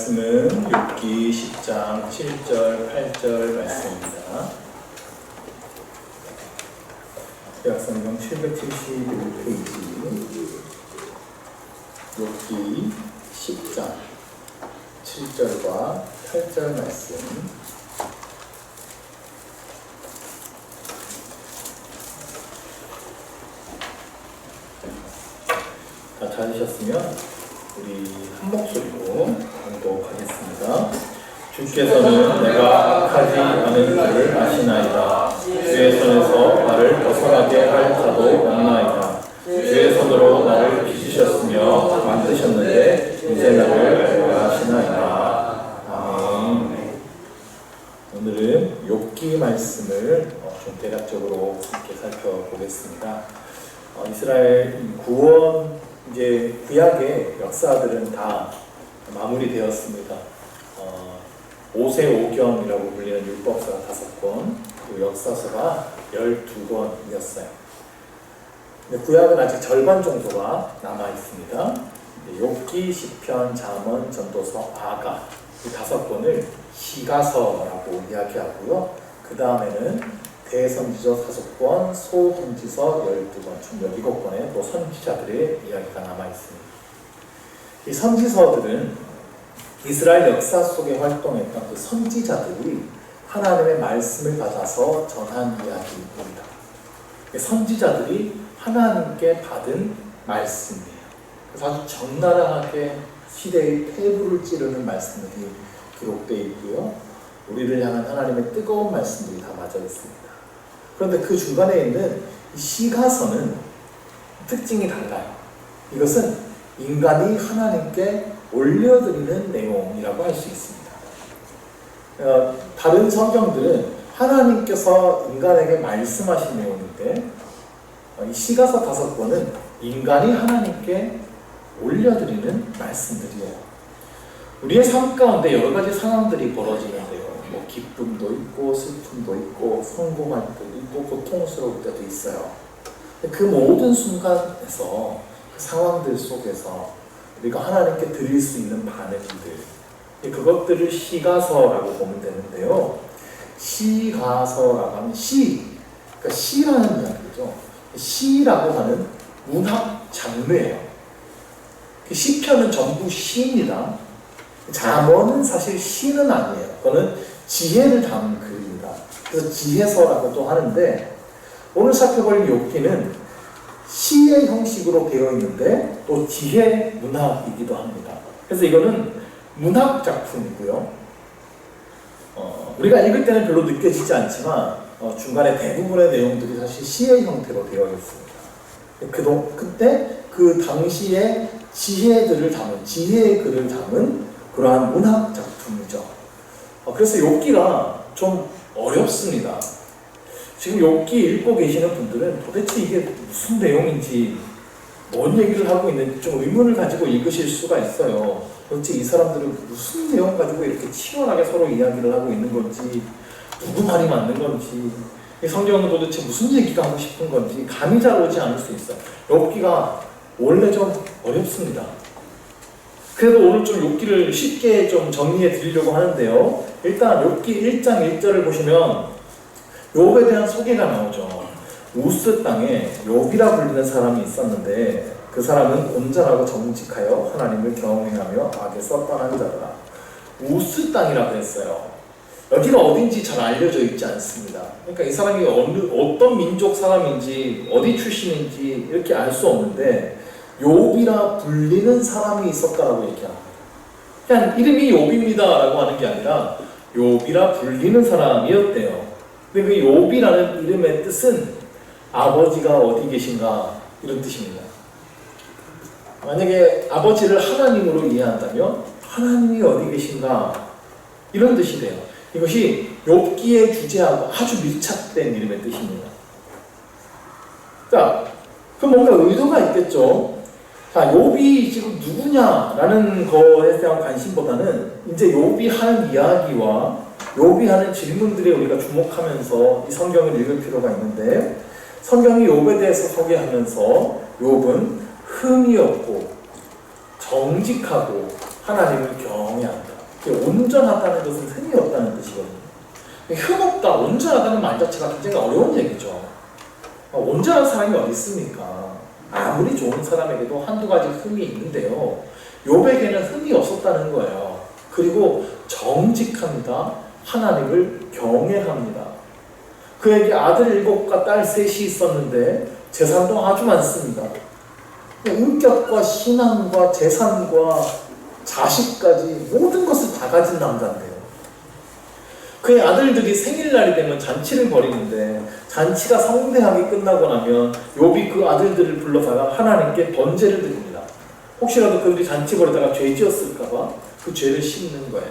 말씀은 욥기 10장 7절, 8절 말씀입니다. 약성경 771페이지 욥기 10장 7절과 8절 말씀. 다 찾으셨으면 우리 한 목소리로 봉독하겠습니다. 주께서는 내가 악하지 않은 줄을 아시나이다. 주의 손에서 나를 벗어나게 할 자도 없나이다. 주의 손으로 나를 빚으셨으며 만드셨는데 이제 나를 구하시나이다. 아멘. 오늘은 욥기 말씀을 좀 대략적으로 함께 살펴보겠습니다. 이스라엘 구원 이제 구약의 역사들은 다 마무리되었습니다. 오세오경이라고 불리는 율법서가 5권, 그리고 역사서가 12권이었어요. 구약은 아직 절반 정도가 남아 있습니다. 욥기, 시편, 잠언, 전도서, 아가 이 5권을 시가서라고 이야기하고요. 그 다음에는 대선지서 5권, 소선지서 12권, 총 17권의 또 선지자들의 이야기가 남아있습니다. 이 선지서들은 이스라엘 역사 속에 활동했던 그 선지자들이 하나님의 말씀을 받아서 전한 이야기입니다. 선지자들이 하나님께 받은 말씀이에요. 그래서 아주 적나라하게 시대의 폐부를 찌르는 말씀들이 기록되어 있고요. 우리를 향한 하나님의 뜨거운 말씀들이 담아져 있습니다. 그런데 그 중간에 있는 이 시가서는 특징이 달라요. 이것은 인간이 하나님께 올려드리는 내용이라고 할 수 있습니다. 다른 성경들은 하나님께서 인간에게 말씀하신 내용인데 이 시가서 5권은 인간이 하나님께 올려드리는 말씀들이에요. 우리의 삶 가운데 여러 가지 상황들이 벌어지는데요. 기쁨도 있고 슬픔도 있고 성공할 때도 있고 고통스러울 때도 있어요. 그 모든 순간에서 그 상황들 속에서 우리가 하나님께 드릴 수 있는 반응들, 그것들을 시가서라고 보면 되는데요. 시가서라고 하면 그러니까 시라는 이야기죠. 시라고 하는 문학 장르예요. 시편은 전부 시입니다. 잠언은 사실 시는 아니에요. 그거는 지혜를 담은 글입니다. 그래서 지혜서라고도 하는데, 오늘 살펴볼 욥기는 시의 형식으로 되어 있는데 또 지혜 문학이기도 합니다. 그래서 이거는 문학 작품이고요. 우리가 읽을 때는 별로 느껴지지 않지만 중간에 대부분의 내용들이 사실 시의 형태로 되어 있습니다. 그때 그 당시의 지혜들을 담은, 지혜의 글을 담은 그러한 문학 작품이죠. 그래서 욥기가 좀 어렵습니다. 지금 욥기 읽고 계시는 분들은 도대체 이게 무슨 내용인지, 뭔 얘기를 하고 있는지 좀 의문을 가지고 읽으실 수가 있어요. 도대체 이 사람들은 무슨 내용 가지고 이렇게 치열하게 서로 이야기를 하고 있는 건지, 누구 말이 맞는 건지, 이 성경은 도대체 무슨 얘기가 하고 싶은 건지 감이 잘 오지 않을 수 있어요. 욥기가 원래 좀 어렵습니다. 그래도 오늘 좀 욥기를 쉽게 좀 정리해 드리려고 하는데요. 일단 욥기 1장 1절을 보시면 욥에 대한 소개가 나오죠. 우스 땅에 욥이라 불리는 사람이 있었는데 그 사람은 온전하고 정직하여 하나님을 경외하며 악에서 떠난 자더라. 우스 땅이라고 했어요. 여기가 어딘지 잘 알려져 있지 않습니다. 그러니까 이 사람이 어떤 민족 사람인지 어디 출신인지 이렇게 알 수 없는데 욥이라 불리는 사람이 있었다라고 얘기합니다. 그냥 이름이 욥입니다 라고 하는 게 아니라 욥이라 불리는 사람이었대요. 근데 그 욥이라는 이름의 뜻은 아버지가 어디 계신가 이런 뜻입니다. 만약에 아버지를 하나님으로 이해한다면 하나님이 어디 계신가 이런 뜻이 돼요. 이것이 욥기의 주제하고 아주 밀착된 이름의 뜻입니다. 자, 그럼 뭔가 의도가 있겠죠. 자, 욥이 지금 누구냐라는 거에 대한 관심보다는 이제 욥이 하는 이야기와 욥이 하는 질문들에 우리가 주목하면서 이 성경을 읽을 필요가 있는데, 성경이 욥에 대해서 소개하면서 욥은 흠이 없고 정직하고 하나님을 경외한다. 온전하다는 것은 흠이 없다는 뜻이거든요. 흠 없다, 온전하다는 말 자체가 굉장히 어려운 얘기죠. 온전한 사람이 어디 있습니까? 아무리 좋은 사람에게도 한두 가지 흠이 있는데요. 욥에게는 흠이 없었다는 거예요. 그리고 정직합니다. 하나님을 경외합니다. 그에게 아들 7과 딸 3이 있었는데 재산도 아주 많습니다. 인격과 신앙과 재산과 자식까지 모든 것을 다 가진 남자인데요. 그의 아들들이 생일날이 되면 잔치를 벌이는데 잔치가 성대하게 끝나고 나면 욥이 그 아들들을 불러다가 하나님께 번제를 드립니다. 혹시라도 그들이 잔치 벌이다가 죄 지었을까봐 그 죄를 씻는 거예요.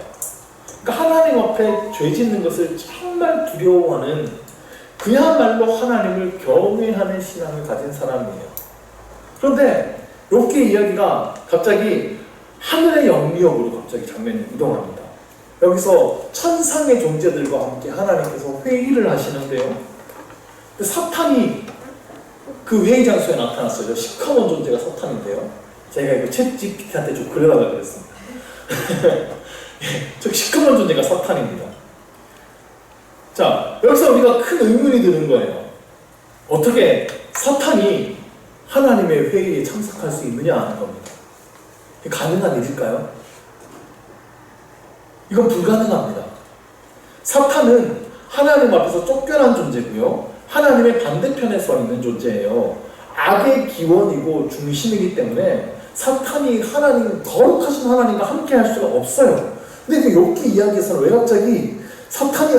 그러니까 하나님 앞에 죄 짓는 것을 정말 두려워하는, 그야말로 하나님을 경외하는 신앙을 가진 사람이에요. 그런데 욥기의 이야기가 갑자기 하늘의 영역으로 갑자기 장면이 이동합니다. 여기서 천상의 존재들과 함께 하나님께서 회의를 하시는데요. 사탄이 그 회의 장소에 나타났어요. 시커먼 존재가 사탄인데요. 제가 이거 챗GPT한테 좀 그려달라고 그랬습니다. 저 시커먼 존재가 사탄입니다. 자, 여기서 우리가 큰 의문이 드는 거예요. 어떻게 사탄이 하나님의 회의에 참석할 수 있느냐 하는 겁니다. 가능한 일일까요? 이건 불가능합니다. 사탄은 하나님 앞에서 쫓겨난 존재고요. 하나님의 반대편에 서 있는 존재예요. 악의 기원이고 중심이기 때문에 사탄이 하나님, 거룩하신 하나님과 함께 할 수가 없어요. 근데 그 욥기 이야기에서는 왜 갑자기 사탄이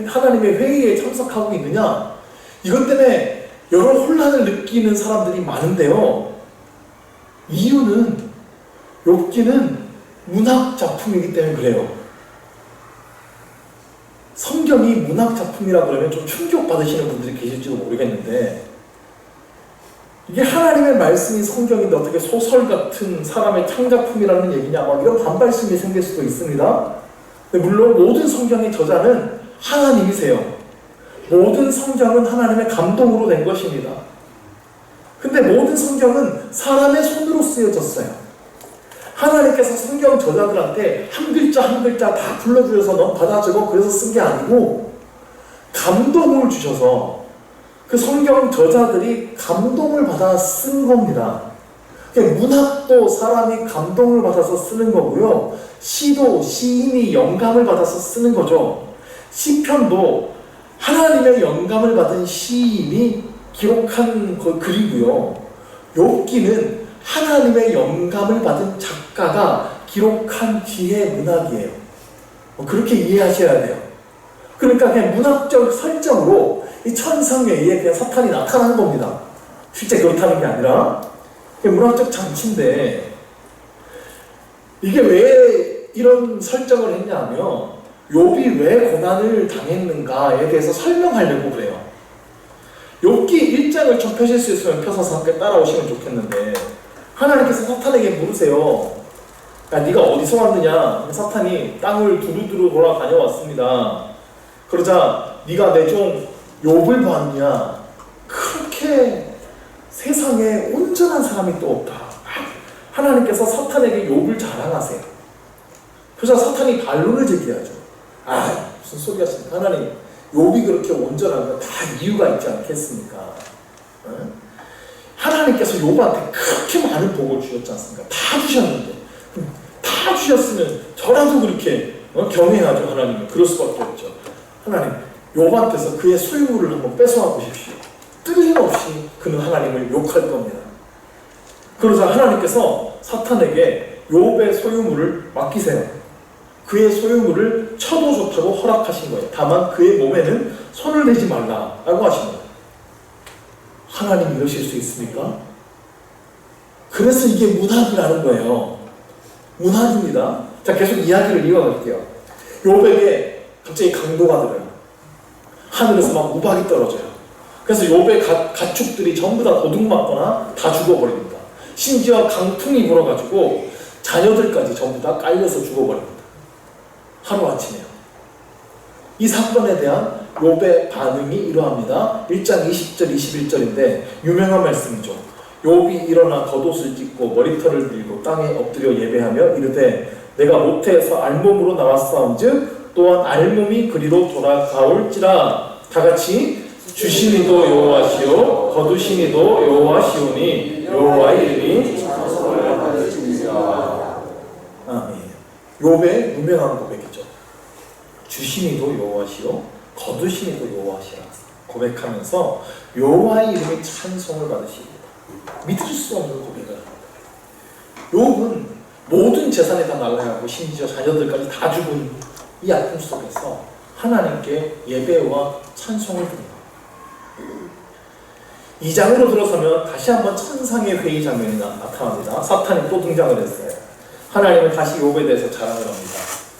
하나님의 회의에 참석하고 있느냐? 이것 때문에 여러 혼란을 느끼는 사람들이 많은데요. 이유는 욥기는 문학 작품이기 때문에 그래요. 성경이 문학 작품이라 그러면 좀 충격받으시는 분들이 계실지도 모르겠는데, 이게 하나님의 말씀이 성경인데 어떻게 소설 같은 사람의 창작품이라는 얘기냐, 막 이런 반발심이 생길 수도 있습니다. 근데 물론 모든 성경의 저자는 하나님이세요. 모든 성경은 하나님의 감동으로 된 것입니다. 근데 모든 성경은 사람의 손으로 쓰여졌어요. 하나님께서 성경 저자들한테 한 글자 한 글자 다 불러주셔서 넌 받아 적어 그래서 쓴 게 아니고, 감동을 주셔서 그 성경 저자들이 감동을 받아 쓴 겁니다. 문학도 사람이 감동을 받아서 쓰는 거고요. 시도 시인이 영감을 받아서 쓰는 거죠. 시편도 하나님의 영감을 받은 시인이 기록한 글이고요. 욥기는 하나님의 영감을 받은 작가가 기록한 지혜 문학이에요. 그렇게 이해하셔야 돼요. 그러니까 그냥 문학적 설정으로 이 천상회의에 그냥 사탄이 나타나는 겁니다. 실제 그렇다는 게 아니라 문학적 장치인데, 이게 왜 이런 설정을 했냐면 욥이 왜 고난을 당했는가에 대해서 설명하려고 그래요. 욥기 1장을 좀 펴실 수 있으면 펴서 함께 따라오시면 좋겠는데, 하나님께서 사탄에게 물으세요. 야, 네가 어디서 왔느냐? 사탄이 땅을 두루두루 돌아다녀왔습니다. 그러자 네가 내 종 욥을 봤냐? 그렇게 세상에 온전한 사람이 또 없다. 하나님께서 사탄에게 욥을 자랑하세요. 그러자 사탄이 반론을 제기하죠. 무슨 소리 하십니까? 하나님, 욥이 그렇게 온전한 건 다 이유가 있지 않겠습니까? 하나님께서 욥한테 그렇게 많은 복을 주셨지 않습니까? 다 주셨는데, 다 주셨으면 저라도 그렇게 경외하죠. 하나님은 그럴 수밖에 없죠. 하나님, 욥한테서 그의 소유물을 한번 뺏어와 보십시오. 끊임없이 그는 하나님을 욕할 겁니다. 그러자 하나님께서 사탄에게 욥의 소유물을 맡기세요. 그의 소유물을 쳐도 좋다고 허락하신 거예요. 다만 그의 몸에는 손을 대지 말라라고 하신 거예요. 하나님 이러실 수 있습니까? 그래서 이게 문학이라는 거예요. 문학입니다. 자, 계속 이야기를 이어갈게요. 욥에게 갑자기 강도가 들어요. 하늘에서 막 우박이 떨어져요. 그래서 욥의 가축들이 전부 다 도둑맞거나 다 죽어버립니다. 심지어 강풍이 불어가지고 자녀들까지 전부 다 깔려서 죽어버립니다. 하루아침에요. 이 사건에 대한 욥의 반응이 이러합니다. 1장 20절 21절인데 유명한 말씀이죠. 욥이 일어나 겉옷을 찢고 머리털을 들고 땅에 엎드려 예배하며 이르되 내가 모태에서 알몸으로 나왔사온즉 또한 알몸이 그리로 돌아가올지라. 다 같이 주시니도 여호와시요 거두시니도 여호와시오니 여호와의 이름이 아멘. 욥의 유명한 고백이죠. 주시니도 여호와시요 거두시니도 여호와시라 고백하면서 여호와의 이름의 찬송을 받으십니다. 믿을 수 없는 고백을 합니다. 욥은 모든 재산이 다 날아가고 심지어 자녀들까지 다 죽은 이 아픔 속에서 하나님께 예배와 찬송을 드립니다. 2장으로 들어서면 다시 한번 천상의 회의 장면이 나타납니다. 사탄이 또 등장을 했어요. 하나님은 다시 욥에 대해서 자랑을 합니다.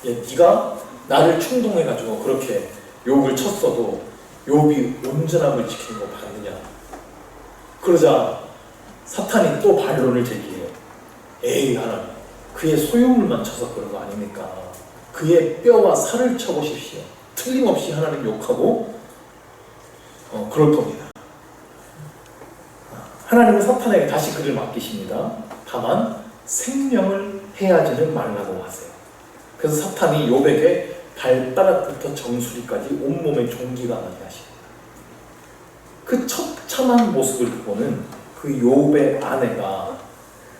네가 나를 충동해가지고 그렇게 욥을 쳤어도 욥이 온전함을 지키는 거 봤느냐. 그러자 사탄이 또 반론을 제기해요. 에이 하나님, 그의 소유물만 쳐서 그런 거 아닙니까? 그의 뼈와 살을 쳐보십시오. 틀림없이 하나님 욕하고 그럴 겁니다. 하나님은 사탄에게 다시 그를 맡기십니다. 다만 생명을 해하지는 말라고 하세요. 그래서 사탄이 욥에게 발바닥부터 정수리까지 온몸에 종기가 나게 하십니다. 그 처참한 모습을 보고는 그 욥의 아내가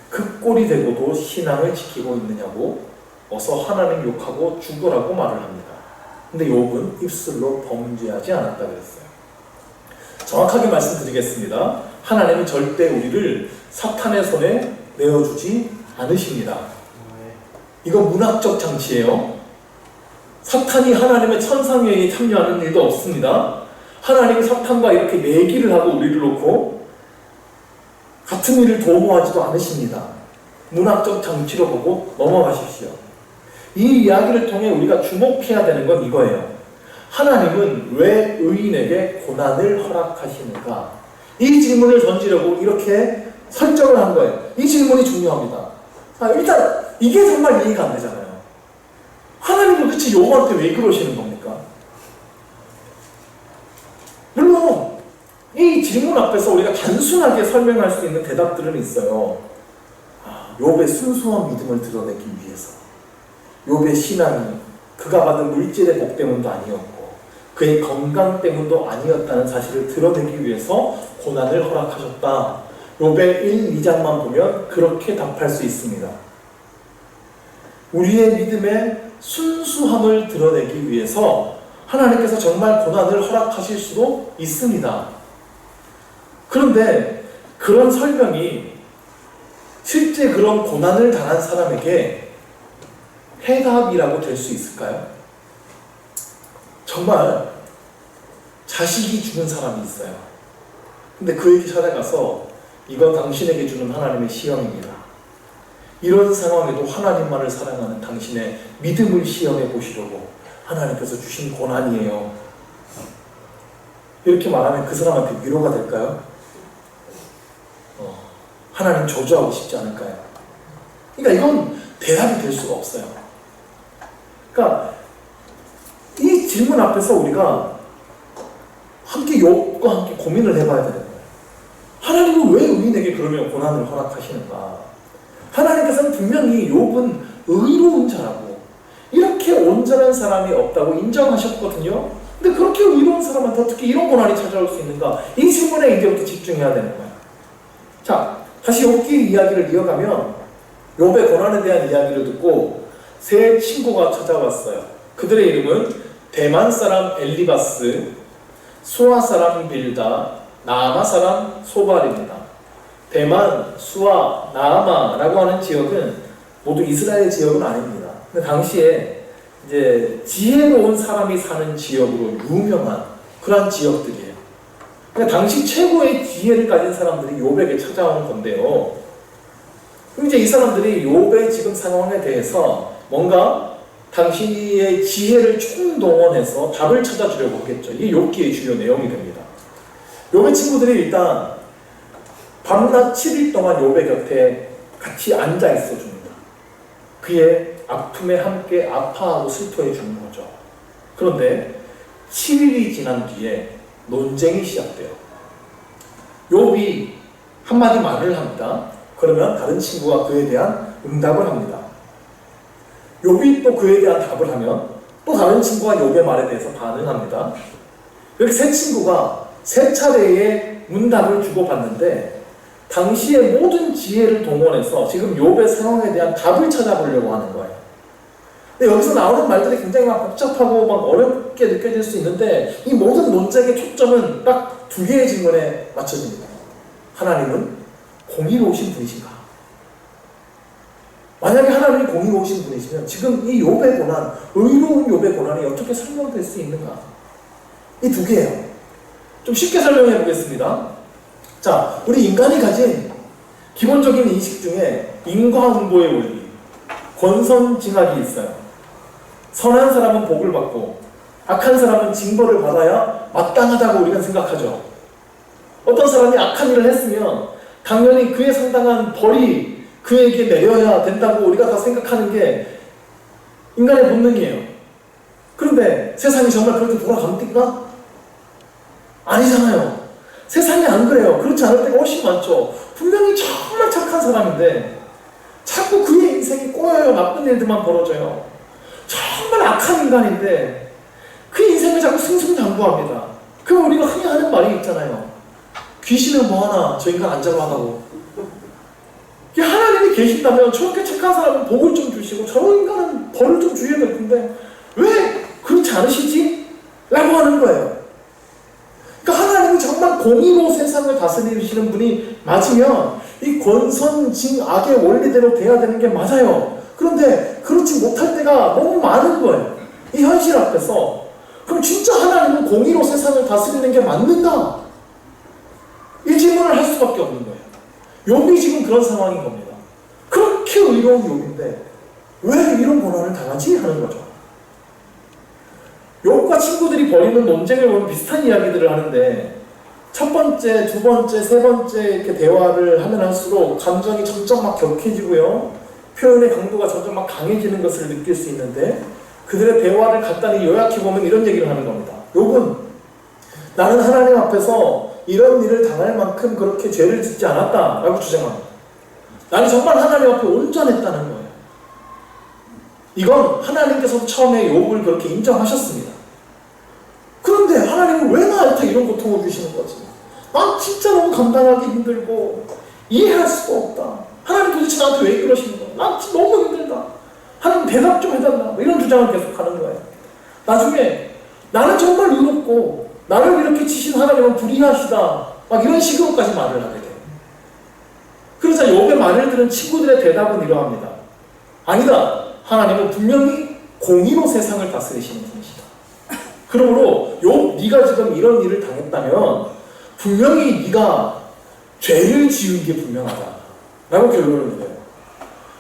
그 꼴이 되고도 신앙을 지키고 있느냐고 어서 하나님 욕하고 죽으라고 말을 합니다. 근데 욥은 입술로 범죄하지 않았다 그랬어요. 정확하게 말씀드리겠습니다. 하나님은 절대 우리를 사탄의 손에 내어주지 않으십니다. 이건 문학적 장치예요. 사탄이 하나님의 천상회의에 참여하는 일도 없습니다. 하나님이 사탄과 이렇게 내기를 하고 우리를 놓고 같은 일을 도모하지도 않으십니다. 문학적 장치로 보고 넘어가십시오. 이 이야기를 통해 우리가 주목해야 되는 건 이거예요. 하나님은 왜 의인에게 고난을 허락하시는가? 이 질문을 던지려고 이렇게 설정을 한 거예요. 이 질문이 중요합니다. 일단 이게 정말 이해가 안 되잖아요. 하나님은 도대체 욥한테 왜 그러시는 겁니까? 물론 이 질문 앞에서 우리가 단순하게 설명할 수 있는 대답들은 있어요. 욥의 순수한 믿음을 드러내기 위해서, 욥의 신앙이 그가 받은 물질의 복 때문도 아니었고 그의 건강 때문도 아니었다는 사실을 드러내기 위해서 고난을 허락하셨다. 욥의 1, 2장만 보면 그렇게 답할 수 있습니다. 우리의 믿음의 순수함을 드러내기 위해서 하나님께서 정말 고난을 허락하실 수도 있습니다. 그런데 그런 설명이 실제 그런 고난을 당한 사람에게 해답이라고 될 수 있을까요? 정말 자식이 죽은 사람이 있어요. 근데 그에게 찾아가서 이건 당신에게 주는 하나님의 시험입니다. 이런 상황에도 하나님만을 사랑하는 당신의 믿음을 시험해 보시려고 하나님께서 주신 고난이에요. 이렇게 말하면 그 사람한테 위로가 될까요? 하나님 저주하고 싶지 않을까요? 그러니까 이건 대답이 될 수가 없어요. 그러니까 이 질문 앞에서 우리가 함께 욥과 함께 고민을 해봐야 되는 거예요. 하나님은 왜 의인에게 그러면 고난을 허락하시는가? 하나님께서는 분명히 욥은 의로운 자라고 이렇게 온전한 사람이 없다고 인정하셨거든요. 근데 그렇게 의로운 사람한테 어떻게 이런 고난이 찾아올 수 있는가? 이 질문에 이제부터 집중해야 되는 거예요. 자, 다시 욥기 이야기를 이어가면 욥의 고난에 대한 이야기를 듣고 세 친구가 찾아왔어요. 그들의 이름은 대만 사람 엘리바스, 수아 사람 빌다, 나아마 사람 소발입니다. 대만, 수아, 나아마라고 하는 지역은 모두 이스라엘 지역은 아닙니다. 근데 당시에 이제 지혜로운 사람이 사는 지역으로 유명한 그런 지역들이에요. 그러니까 당시 최고의 지혜를 가진 사람들이 욥에게 찾아온 건데요. 그럼 이제 이 사람들이 욥의 지금 상황에 대해서 뭔가 당시의 지혜를 총동원해서 답을 찾아주려고 하겠죠. 이게 욥기의 주요 내용이 됩니다. 욥의 친구들이 일단 밤낮 7일 동안 욥의 곁에 같이 앉아 있어 줍니다. 그의 아픔에 함께 아파하고 슬퍼해 주는 거죠. 그런데 7일이 지난 뒤에 논쟁이 시작돼요. 욥이 한마디 말을 합니다. 그러면 다른 친구가 그에 대한 응답을 합니다. 욥이 또 그에 대한 답을 하면 또 다른 친구가 욥의 말에 대해서 반응합니다. 이렇게 세 친구가 세 차례의 문답을 주고받는데 당시의 모든 지혜를 동원해서 지금 욥의 상황에 대한 답을 찾아보려고 하는 거예요. 근데 여기서 나오는 말들이 굉장히 막 복잡하고 막 어렵게 느껴질 수 있는데 이 모든 논쟁의 초점은 딱 두 개의 질문에 맞춰집니다. 하나님은 공의로우신 분이신가? 만약에 하나님이 공의로우신 분이시면 지금 이 욥의 고난, 의로운 욥의 고난이 어떻게 설명될 수 있는가? 이 두 개예요. 좀 쉽게 설명해 보겠습니다. 자, 우리 인간이 가진 기본적인 인식 중에 인과응보의 원리, 권선징악이 있어요. 선한 사람은 복을 받고 악한 사람은 징벌을 받아야 마땅하다고 우리가 생각하죠. 어떤 사람이 악한 일을 했으면 당연히 그에 상당한 벌이 그에게 내려야 된다고 우리가 다 생각하는 게 인간의 본능이에요. 그런데 세상이 정말 그렇게 돌아갑니까? 아니잖아요. 세상이 안 그래요. 그렇지 않을 때가 훨씬 많죠. 분명히 정말 착한 사람인데 자꾸 그의 인생이 꼬여요. 나쁜 일들만 벌어져요. 정말 악한 인간인데 그 인생을 자꾸 승승장구합니다. 그럼 우리가 흔히 하는 말이 있잖아요. 귀신은 뭐하나 저 인간 안 잡아가고. 하나님이 계신다면 저렇게 착한 사람은 복을 좀 주시고 저런 인간은 벌을 좀 주셔야 될 텐데 왜 그렇지 않으시지? 라고 하는 거예요. 그러니까 하나님이 정말 공의로 세상을 다스리시는 분이 맞으면 이 권선징악의 원리대로 돼야 되는 게 맞아요. 그런데 그렇지 못할 때가 너무 많은 거예요. 이 현실 앞에서. 그럼 진짜 하나님은 공의로 세상을 다스리는 게 맞는가? 이 질문을 할 수밖에 없는 거예요. 욥이 지금 그런 상황인 겁니다. 그렇게 의로운 욥인데 왜 이런 고난을 당하지? 하는 거죠. 욥과 친구들이 벌이는 논쟁을 보면 비슷한 이야기들을 하는데 첫 번째, 두 번째, 세 번째 이렇게 대화를 하면 할수록 감정이 점점 막 격해지고요. 표현의 강도가 점점 막 강해지는 것을 느낄 수 있는데 그들의 대화를 간단히 요약해보면 이런 얘기를 하는 겁니다. 욥은 나는 하나님 앞에서 이런 일을 당할 만큼 그렇게 죄를 짓지 않았다 라고 주장합니다. 나는 정말 하나님 앞에 온전했다는 거예요. 이건 하나님께서 처음에 욥을 그렇게 인정하셨습니다. 그런데 하나님은 왜 나한테 이런 고통을 주시는 거지? 난 진짜 너무 감당하기 힘들고 이해할 수가 없다. 하나님 도대체 나한테 왜 그러시는 거야? 난 진짜 너무 힘들다. 하나님 대답 좀 해달라. 이런 주장을 계속 하는 거예요. 나중에 나는 정말 의롭고 나를 이렇게 치신 하나님은 불의하시다. 막 이런 식으로까지 말을 하게 돼요. 그러자 욥의 말을 들은 친구들의 대답은 이러합니다. 아니다. 하나님은 분명히 공의로 세상을 다스리시는 분이시다. 그러므로 욥, 네가 지금 이런 일을 당했다면 분명히 네가 죄를 지은 게 분명하다. 라고 결론을 내려요.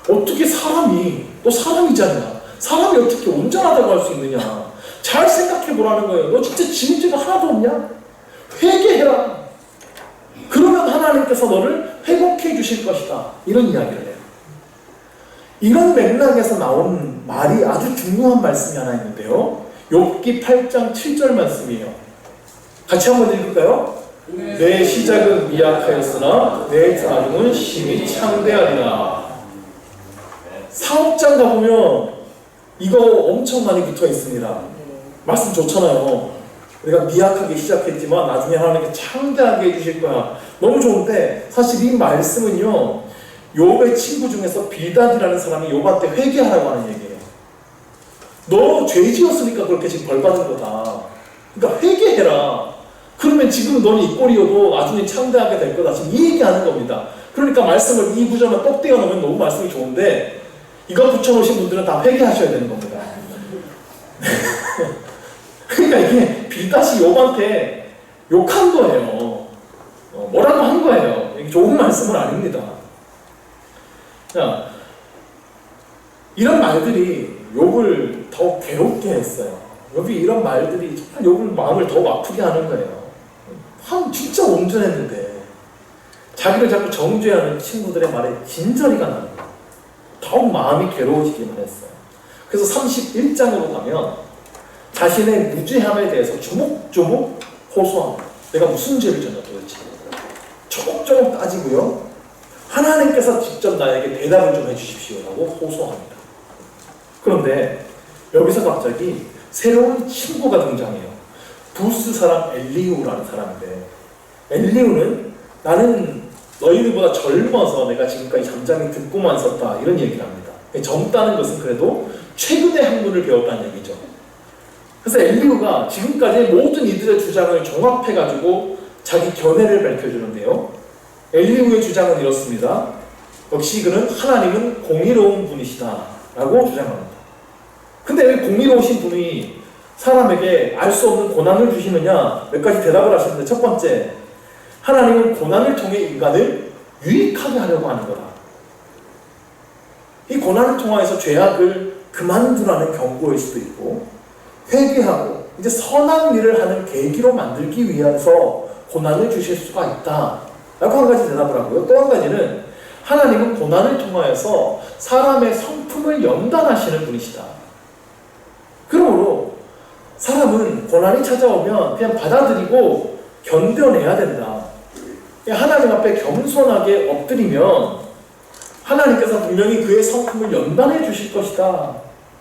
어떻게 사람이, 또 사람이잖아. 사람이 어떻게 온전하다고 할 수 있느냐. 잘 생각해보라는 거예요. 너 진짜 지은 죄가 하나도 없냐? 회개해라. 그러면 하나님께서 너를 회복해 주실 것이다. 이런 이야기를 해요. 이런 맥락에서 나온 말이 아주 중요한 말씀이 하나 있는데요. 욥기 8장 7절 말씀이에요. 같이 한번 읽을까요? 내 시작은 미약하였으나 내 나중은 심히 창대하리라. 사업장 가보면 이거 엄청 많이 붙어 있습니다. 말씀 좋잖아요. 우리가 미약하게 시작했지만 나중에 하나님께 창대하게 해주실 거야. 너무 좋은데 사실 이 말씀은요, 욥의 친구 중에서 빌닷이라는 사람이 욥한테 회개하라고 하는 얘기예요. 너 죄 지었으니까 그렇게 지금 벌 받은 거다. 그러니까 회개해라. 그러면 지금 너는 이 꼴이어도 나중에 창대하게 될 거다. 지금 이 얘기하는 겁니다. 그러니까 말씀을 이 구절만 똑 떼어 놓으면 너무 말씀이 좋은데 이거 붙여놓으신 분들은 다 회개하셔야 되는 겁니다. 그러니까 이게 빌닷이 욥한테 욕한 거예요. 뭐라고 한 거예요. 이게 좋은 말씀은 아닙니다. 자, 이런 말들이 욥을 더 괴롭게 했어요. 욥이 이런 말들이 정말 욥을 마음을 더 아프게 하는 거예요. 진짜 온전했는데 자기를 자꾸 정죄하는 친구들의 말에 진저리가 나는 거예요. 더욱 마음이 괴로워지기만 했어요. 그래서 31장으로 가면 자신의 무죄함에 대해서 조목조목 호소합니다. 내가 무슨 죄를 졌나 도대체. 조목조목 따지고요. 하나님께서 직접 나에게 대답을 좀 해주십시오 라고 호소합니다. 그런데 여기서 갑자기 새로운 친구가 등장해요. 부스 사람 엘리후라는 사람인데, 엘리후는 나는 너희들보다 젊어서 내가 지금까지 잠잠히 듣고만 있었다, 이런 얘기를 합니다. 젊다는 것은 그래도 최근의 학문을 배웠다는 얘기죠. 그래서 엘리후가 지금까지 모든 이들의 주장을 종합해가지고 자기 견해를 밝혀주는데요. 엘리후의 주장은 이렇습니다. 역시 그는 하나님은 공의로운 분이시다 라고 주장합니다. 근데 왜 공의로우신 분이 사람에게 알 수 없는 고난을 주시느냐? 몇 가지 대답을 하시는데, 첫 번째, 하나님은 고난을 통해 인간을 유익하게 하려고 하는 거다. 이 고난을 통해서 죄악을 그만두라는 경고일 수도 있고, 회개하고 이제 선한 일을 하는 계기로 만들기 위해서 고난을 주실 수가 있다 라고 한 가지 대답을 하고요. 또 한 가지는 하나님은 고난을 통하여서 사람의 성품을 연단하시는 분이시다. 그러므로 사람은 고난이 찾아오면 그냥 받아들이고 견뎌내야 된다. 하나님 앞에 겸손하게 엎드리면 하나님께서 분명히 그의 성품을 연단해 주실 것이다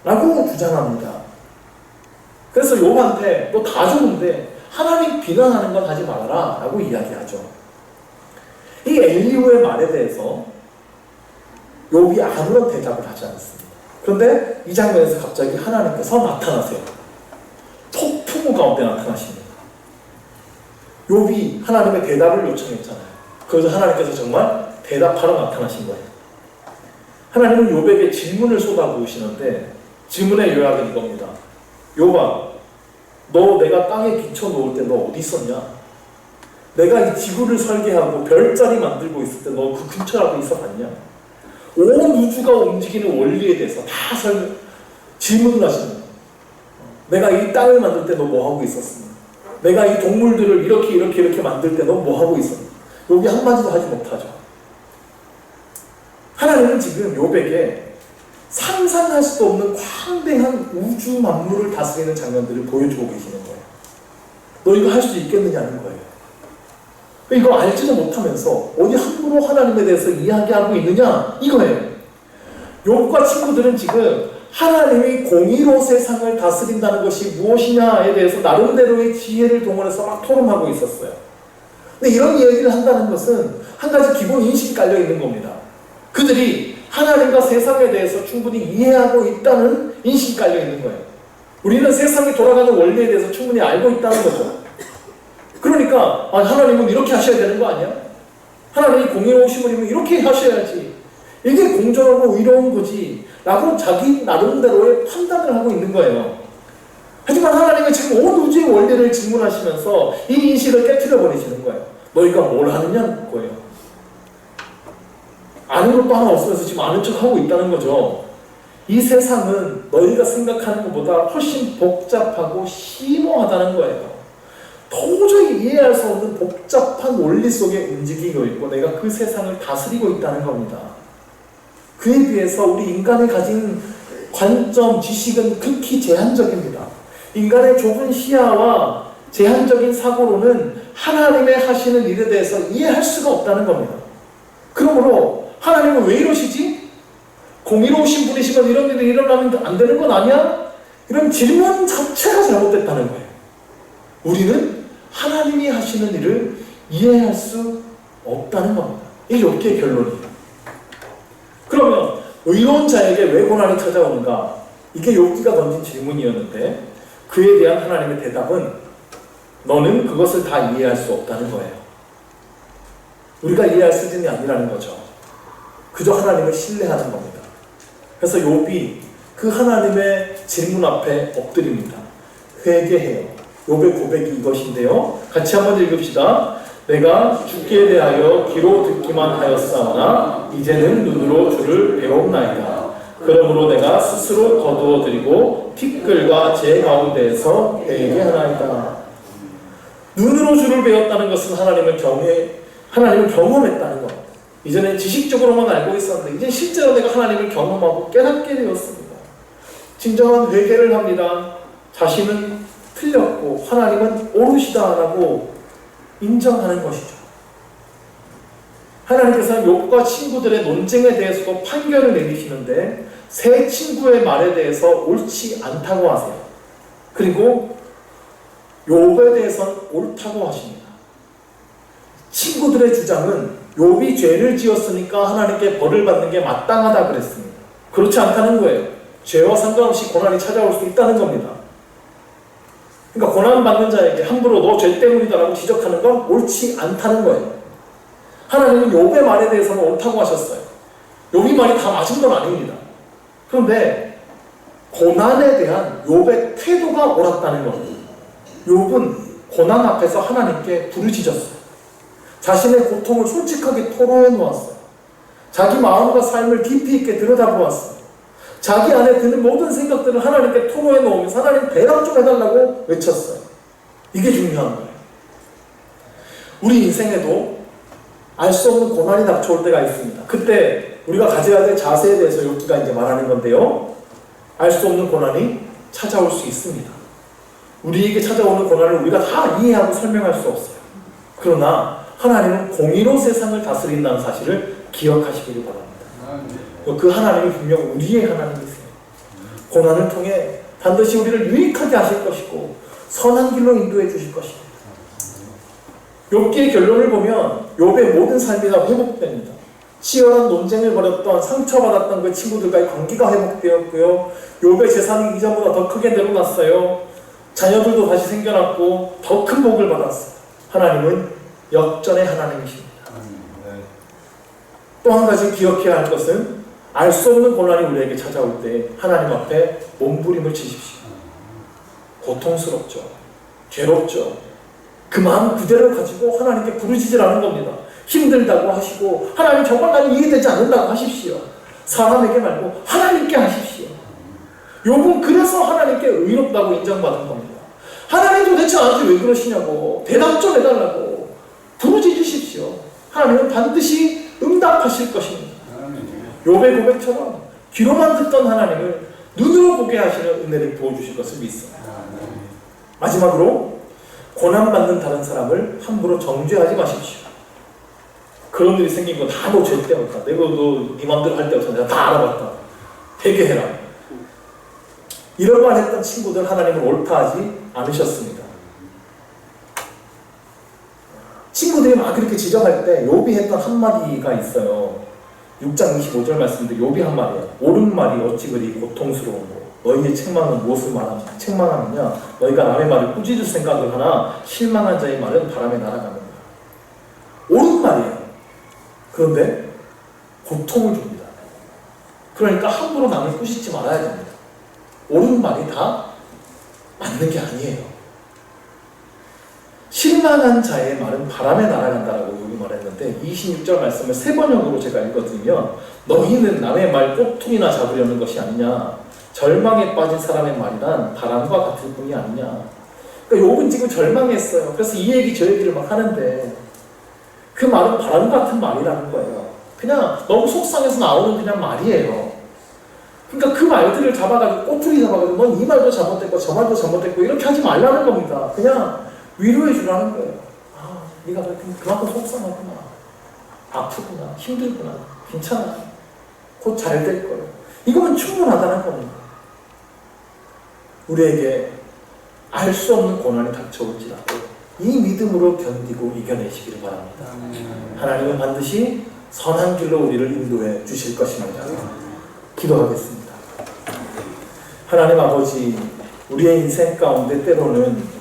라고 주장합니다. 그래서 욥한테 너 다 좋은데 하나님 비난하는 건 하지 말아라 라고 이야기하죠. 이 엘리후의 말에 대해서 욥이 아무런 대답을 하지 않습니다. 그런데 이 장면에서 갑자기 하나님께서 나타나세요. 폭풍우 가운데 나타나십니다. 욥이 하나님의 대답을 요청했잖아요. 그래서 하나님께서 정말 대답하러 나타나신 거예요. 하나님은 욥에게 질문을 쏟아부으시는데, 질문의 요약은 이겁니다. 욥아, 너 내가 땅에 비춰놓을 때 너 어디 있었냐? 내가 이 지구를 설계하고 별자리 만들고 있을 때 너 그 근처라도 있어봤냐? 온 우주가 움직이는 원리에 대해서 다 질문을 하시는 거예요. 내가 이 땅을 만들 때 너 뭐 하고 있었어? 내가 이 동물들을 이렇게 만들 때 너 뭐 하고 있었어? 여기 한마디도 하지 못하죠. 하나님은 지금 욥에게 상상할 수도 없는 광대한 우주 만물을 다스리는 장면들을 보여주고 계시는 거예요. 너 이거 할 수 있겠느냐는 거예요. 이거 알지도 못하면서 어디 함부로 하나님에 대해서 이야기하고 있느냐 이거예요. 욥과 친구들은 지금 하나님이 공의로 세상을 다스린다는 것이 무엇이냐에 대해서 나름대로의 지혜를 동원해서 막 토론하고 있었어요. 근데 이런 이야기를 한다는 것은 한 가지 기본 인식이 깔려 있는 겁니다. 그들이 하나님과 세상에 대해서 충분히 이해하고 있다는 인식이 깔려 있는 거예요. 우리는 세상이 돌아가는 원리에 대해서 충분히 알고 있다는 거죠. 그러니까 하나님은 이렇게 하셔야 되는 거 아니야? 하나님이 공의로우심을 이렇게 하셔야지. 이게 공정하고 의로운 거지 라고 자기 나름대로의 판단을 하고 있는 거예요. 하지만 하나님은 지금 온 우주의 원리를 질문하시면서 이 인식을 깨트려 버리시는 거예요. 너희가 뭘 하느냐는 거예요. 아는 것도 하나 없으면서 지금 아는 척하고 있다는 거죠. 이 세상은 너희가 생각하는 것보다 훨씬 복잡하고 심오하다는 거예요. 도저히 이해할 수 없는 복잡한 원리 속에 움직이고 있고 내가 그 세상을 다스리고 있다는 겁니다. 그에 비해서 우리 인간이 가진 관점, 지식은 극히 제한적입니다. 인간의 좁은 시야와 제한적인 사고로는 하나님의 하시는 일에 대해서 이해할 수가 없다는 겁니다. 그러므로 하나님은 왜 이러시지? 공의로우신 분이시면 이런 일이 일어나면 안 되는 건 아니야? 이런 질문 자체가 잘못됐다는 거예요. 우리는 하나님이 하시는 일을 이해할 수 없다는 겁니다. 이게 욥기의 결론이에요. 그러면 의로운 자에게 왜 고난이 찾아오는가? 이게 욥기가 던진 질문이었는데 그에 대한 하나님의 대답은 너는 그것을 다 이해할 수 없다는 거예요. 우리가 이해할 수준이 아니라는 거죠. 그저 하나님을 신뢰하는 겁니다. 그래서 욥이 그 하나님의 질문 앞에 엎드립니다. 회개해요. 욥의 고백이 이것인데요. 같이 한번 읽읍시다. 내가 주께 대하여 귀로 듣기만 하였사오나 이제는 눈으로 주를 배웠나이다. 그러므로 내가 스스로 거두어드리고 티끌과 제 가운데에서 회개하나이다. 눈으로 주를 배웠다는 것은 하나님을 경험했다는 것. 이전에 지식적으로만 알고 있었는데 이제 실제로 내가 하나님을 경험하고 깨닫게 되었습니다. 진정한 회개를 합니다. 자신은 틀렸고 하나님은 옳으시다라고 인정하는 것이죠. 하나님께서는 욥과 친구들의 논쟁에 대해서도 판결을 내리시는데 새 친구의 말에 대해서 옳지 않다고 하세요. 그리고 욥에 대해서는 옳다고 하십니다. 친구들의 주장은 욥이 죄를 지었으니까 하나님께 벌을 받는 게 마땅하다 그랬습니다. 그렇지 않다는 거예요. 죄와 상관없이 고난이 찾아올 수 있다는 겁니다. 그러니까 고난받는 자에게 함부로 너 죄 때문이다라고 지적하는 건 옳지 않다는 거예요. 하나님은 욥의 말에 대해서는 옳다고 하셨어요. 욥이 말이 다 맞은 건 아닙니다. 그런데 고난에 대한 욥의 태도가 옳았다는 겁니다. 욥은 고난 앞에서 하나님께 부르짖었어요. 자신의 고통을 솔직하게 토로해 놓았어요. 자기 마음과 삶을 깊이 있게 들여다보았어요. 자기 안에 드는 모든 생각들을 하나님께 토로해 놓으면서 하나님 대답 좀 해달라고 외쳤어요. 이게 중요한 거예요. 우리 인생에도 알 수 없는 고난이 닥쳐올 때가 있습니다. 그때 우리가 가져야 될 자세에 대해서 욥기가 이제 말하는 건데요. 알 수 없는 고난이 찾아올 수 있습니다. 우리에게 찾아오는 고난을 우리가 다 이해하고 설명할 수 없어요. 그러나 하나님은 공의로 세상을 다스린다는 사실을 기억하시기를 바랍니다. 그 하나님이 분명 우리의 하나님이세요. 고난을 통해 반드시 우리를 유익하게 하실 것이고 선한 길로 인도해 주실 것입니다. 욥기의 결론을 보면 욥의 모든 삶이 다 회복됩니다. 치열한 논쟁을 벌였던 상처받았던 그 친구들과의 관계가 회복되었고요. 욥의 재산이 이전보다 더 크게 늘어났어요. 자녀들도 다시 생겨났고 더 큰 복을 받았어요. 하나님은 역전의 하나님이십니다. 또 한 가지 기억해야 할 것은 알 수 없는 고난이 우리에게 찾아올 때 하나님 앞에 몸부림을 치십시오. 고통스럽죠. 괴롭죠. 그 마음 그대로 가지고 하나님께 부르짖으라는 겁니다. 힘들다고 하시고 하나님 정말 나는 이해되지 않는다고 하십시오. 사람에게 말고 하나님께 하십시오. 욥은 그래서 하나님께 의롭다고 인정받은 겁니다. 하나님 도대체 나한테 왜 그러시냐고 대답 좀 해달라고 부르짖으십시오. 하나님은 반드시 응답하실 것입니다. 욥의 고백처럼 귀로만 듣던 하나님을 눈으로 보게 하시는 은혜를 부어주실 것을 믿습니다. 마지막으로 고난받는 다른 사람을 함부로 정죄하지 마십시오. 그런 일이 생긴 거 다 너 죄 때문이다. 내가 네 맘대로 할 때부터 내가 다 알아봤다. 회개해라. 이런 말 했던 친구들 하나님은 옳다 하지 않으셨습니다. 친구들이 막 그렇게 지적할 때 욥이 했던 한마디가 있어요. 6장 25절 말씀인데 욥이 한 말이에요. 옳은 말이 어찌 그리 고통스러운고 너희의 책망은 무엇을 책망하느냐 너희가 남의 말을 꾸짖을 생각을 하나 실망한 자의 말은 바람에 날아가는다. 옳은 말이에요. 그런데 고통을 줍니다. 그러니까 함부로 남을 꾸짖지 말아야 됩니다. 옳은 말이 다 맞는 게 아니에요. 실망한 자의 말은 바람에 날아간다라고 여기 말했는데 26절 말씀을 세 번역으로 제가 읽어드리면 너희는 남의 말 꼬투리나 잡으려는 것이 아니냐 절망에 빠진 사람의 말이란 바람과 같을 뿐이 아니냐. 그러니까 욥은 지금 절망했어요. 그래서 이 얘기 저 얘기를 막 하는데 그 말은 바람 같은 말이라는 거예요. 그냥 너무 속상해서 나오는 그냥 말이에요. 그러니까 그 말들을 잡아가지고 꼬투리 잡아가지고 넌 이 말도 잘못됐고 저 말도 잘못됐고 이렇게 하지 말라는 겁니다. 그냥 위로해 주라는 거예요. 아, 네가 그만큼 속상하구나. 아프구나. 힘들구나. 괜찮아. 곧 잘 될 거예요. 이거면 충분하다는 겁니다. 우리에게 알 수 없는 고난이 닥쳐올지라도 이 믿음으로 견디고 이겨내시기를 바랍니다. 하나님은 반드시 선한 길로 우리를 인도해 주실 것입니다. 기도하겠습니다. 하나님 아버지, 우리의 인생 가운데 때로는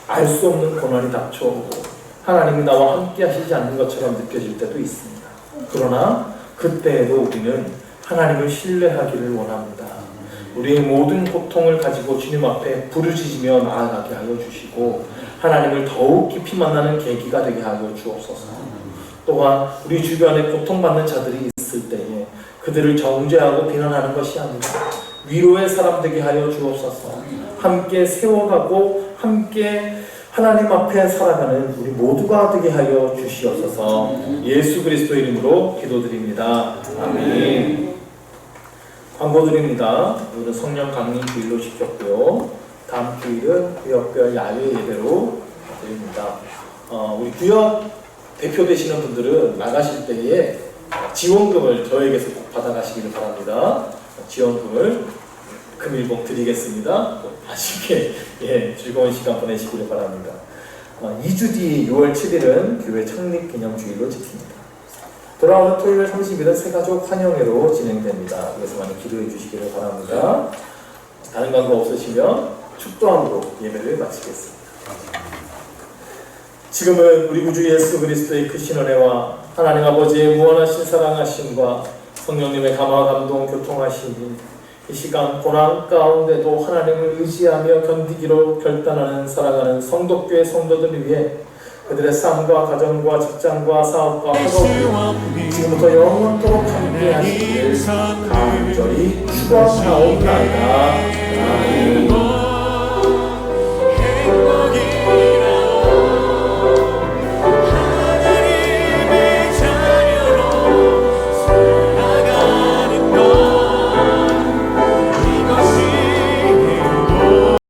알 수 없는 고난이 닥쳐오고 하나님이 나와 함께 하시지 않는 것처럼 느껴질 때도 있습니다. 그러나 그때에도 우리는 하나님을 신뢰하기를 원합니다. 우리의 모든 고통을 가지고 주님 앞에 부르짖으며 나아가게 하여 주시고 하나님을 더욱 깊이 만나는 계기가 되게 하여 주옵소서. 또한 우리 주변에 고통받는 자들이 있을 때에 그들을 정죄하고 비난하는 것이 아니라 위로의 사람 되게 하여 주옵소서. 함께 세워가고 함께 하나님 앞에 살아가는 우리 모두가 되게 하여 주시옵소서. 예수 그리스도 이름으로 기도드립니다. 아멘. 광고 드립니다. 오늘은 성령 강림 주일로 시켰고요. 다음 주일은 구역별 야외 예배로 드립니다. 우리 구역 대표 되시는 분들은 나가실 때에 지원금을 저에게서 꼭 받아가시기를 바랍니다. 지원금을 금일봉 드리겠습니다. 맛있게 즐거운 시간 보내시기를 바랍니다. 2주 뒤 6월 7일은 교회 창립 기념주일로 지킵니다. 돌아오는 토요일 30일은 새가족 환영회로 진행됩니다. 그래서 많이 기도해 주시기를 바랍니다. 다른 광고 없으시면 축도함으로 예배를 마치겠습니다. 지금은 우리 구주 예수 그리스도의 크신 은혜와 하나님 아버지의 무한하신 사랑하심과 성령님의 감화 감동 교통하심이 이 시간 고난 가운데도 하나님을 의지하며 견디기로 결단하는 사랑하는 성도교회 성도들을 위해 그들의 삶과 가정과 직장과 사업과 학업을 지금부터 영원토록 함께 하시기를 간절히 축원하옵나이다. 아멘.